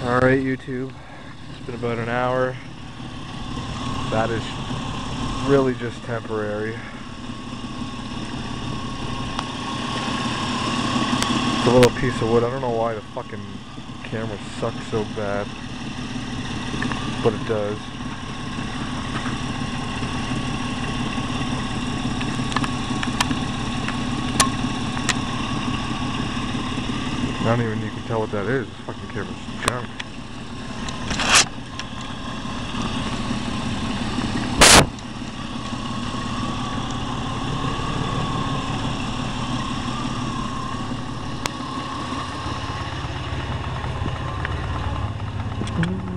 Alright, YouTube, it's been about an hour. That is really just temporary. It's a little piece of wood. I don't know why the fucking camera sucks so bad, but it does. I don't even, you can tell what that is. This fucking camera's junk. Mm-hmm.